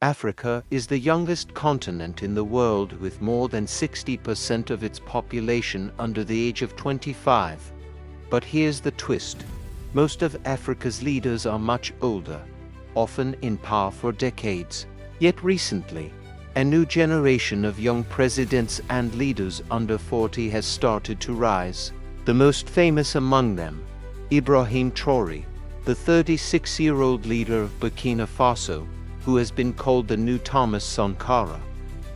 Africa is the youngest continent in the world with more than 60% of its population under the age of 25. But here's the twist. Most of Africa's leaders are much older, often in power for decades. Yet recently, a new generation of young presidents and leaders under 40 has started to rise. The most famous among them, Ibrahim Traoré, the 36-year-old leader of Burkina Faso, who has been called the new Thomas Sankara.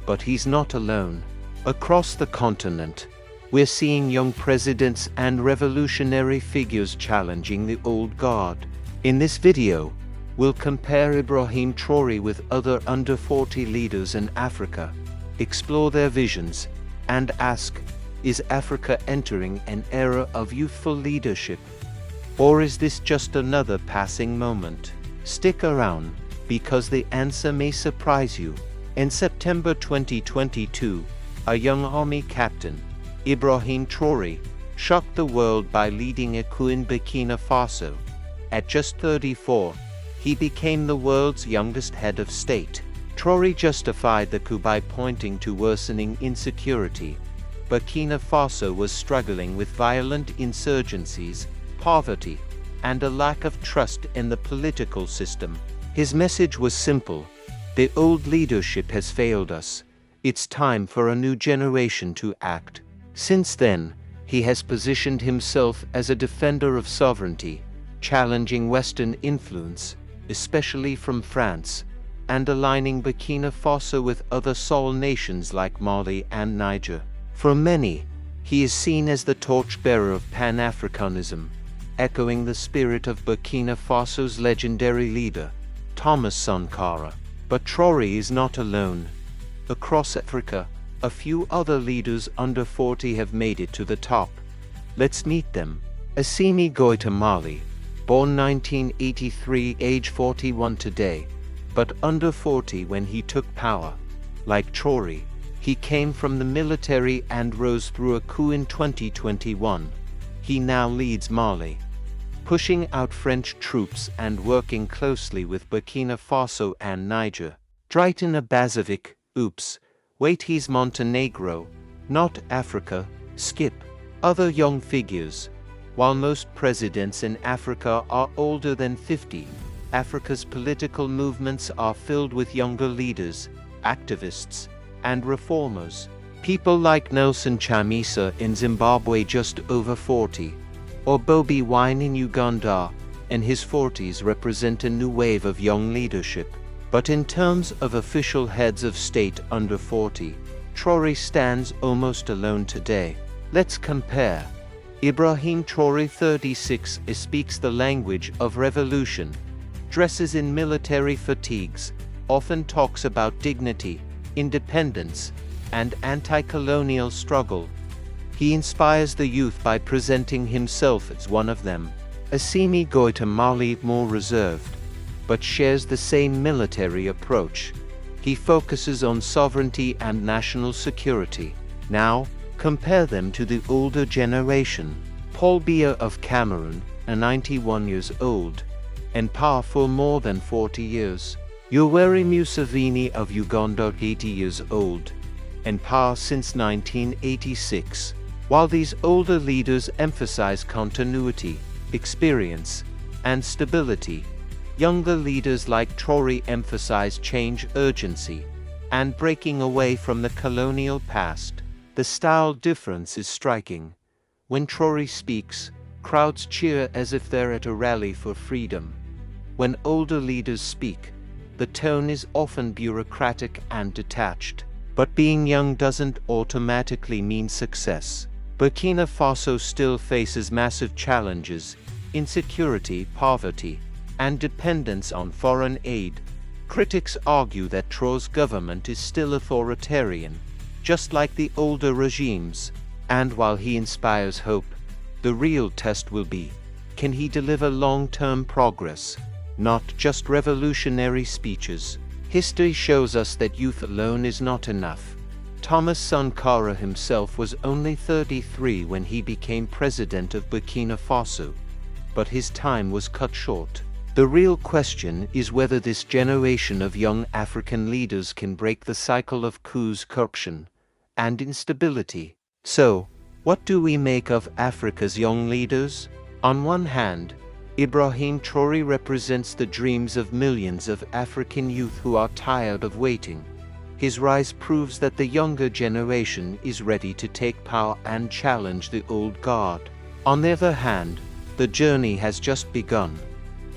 But he's not alone. Across the continent, we're seeing young presidents and revolutionary figures challenging the old guard. In this video, we'll compare Ibrahim Traoré with other under 40 leaders in Africa, explore their visions, and ask, is Africa entering an era of youthful leadership? Or is this just another passing moment? Stick around, because the answer may surprise you. In September 2022, a young army captain, Ibrahim Traoré, shocked the world by leading a coup in Burkina Faso. At just 34, he became the world's youngest head of state. Traoré justified the coup by pointing to worsening insecurity. Burkina Faso was struggling with violent insurgencies, poverty, and a lack of trust in the political system. His message was simple: the old leadership has failed us. It's time for a new generation to act. Since then, he has positioned himself as a defender of sovereignty, challenging Western influence, especially from France, and aligning Burkina Faso with other Sahel nations like Mali and Niger. For many, he is seen as the torchbearer of Pan-Africanism, echoing the spirit of Burkina Faso's legendary leader, Thomas Sankara. But Traoré is not alone. Across Africa, a few other leaders under 40 have made it to the top. Let's meet them. Assimi Goïta, Mali, born 1983, age 41 today, but under 40 when he took power. Like Traoré, he came from the military and rose through a coup in 2021. He now leads Mali, pushing out French troops and working closely with Burkina Faso and Niger. Drayton Abazovic, wait, he's Montenegro, not Africa, skip. Other young figures. While most presidents in Africa are older than 50, Africa's political movements are filled with younger leaders, activists, and reformers. People like Nelson Chamisa in Zimbabwe, just over 40, or Bobi Wine in Uganda, in his 40s, represent a new wave of young leadership. But in terms of official heads of state under 40, Traoré stands almost alone today. Let's compare. Ibrahim Traoré, 36, speaks the language of revolution, dresses in military fatigues, often talks about dignity, independence, and anti-colonial struggle. He inspires the youth by presenting himself as one of them. Assimi Goïta, Mali, more reserved, but shares the same military approach. He focuses on sovereignty and national security. Now, compare them to the older generation. Paul Biya of Cameroon, 91 years old, in power for more than 40 years. Yoweri Museveni of Uganda, 80 years old, in power since 1986. While these older leaders emphasize continuity, experience, and stability, younger leaders like Traoré emphasize change, urgency, and breaking away from the colonial past. The style difference is striking. When Traoré speaks, crowds cheer as if they're at a rally for freedom. When older leaders speak, the tone is often bureaucratic and detached. But being young doesn't automatically mean success. Burkina Faso still faces massive challenges: insecurity, poverty, and dependence on foreign aid. Critics argue that Traoré's government is still authoritarian, just like the older regimes. And while he inspires hope, the real test will be, can he deliver long-term progress, not just revolutionary speeches? History shows us that youth alone is not enough. Thomas Sankara himself was only 33 when he became president of Burkina Faso, but his time was cut short. The real question is whether this generation of young African leaders can break the cycle of coups, corruption, and instability. So, what do we make of Africa's young leaders? On one hand, Ibrahim Traoré represents the dreams of millions of African youth who are tired of waiting. His rise proves that the younger generation is ready to take power and challenge the old guard. On the other hand, the journey has just begun.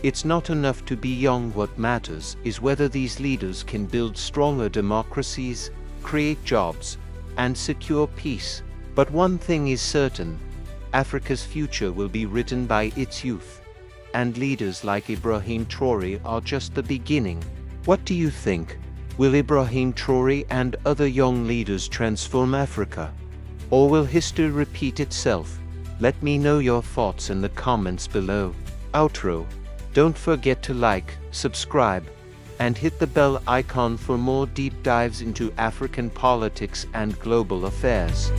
It's not enough to be young. What matters is whether these leaders can build stronger democracies, create jobs, and secure peace. But one thing is certain: Africa's future will be written by its youth. And leaders like Ibrahim Traoré are just the beginning. What do you think? Will Ibrahim Traoré and other young leaders transform Africa? Or will history repeat itself? Let me know your thoughts in the comments below. Outro. Don't forget to like, subscribe, and hit the bell icon for more deep dives into African politics and global affairs.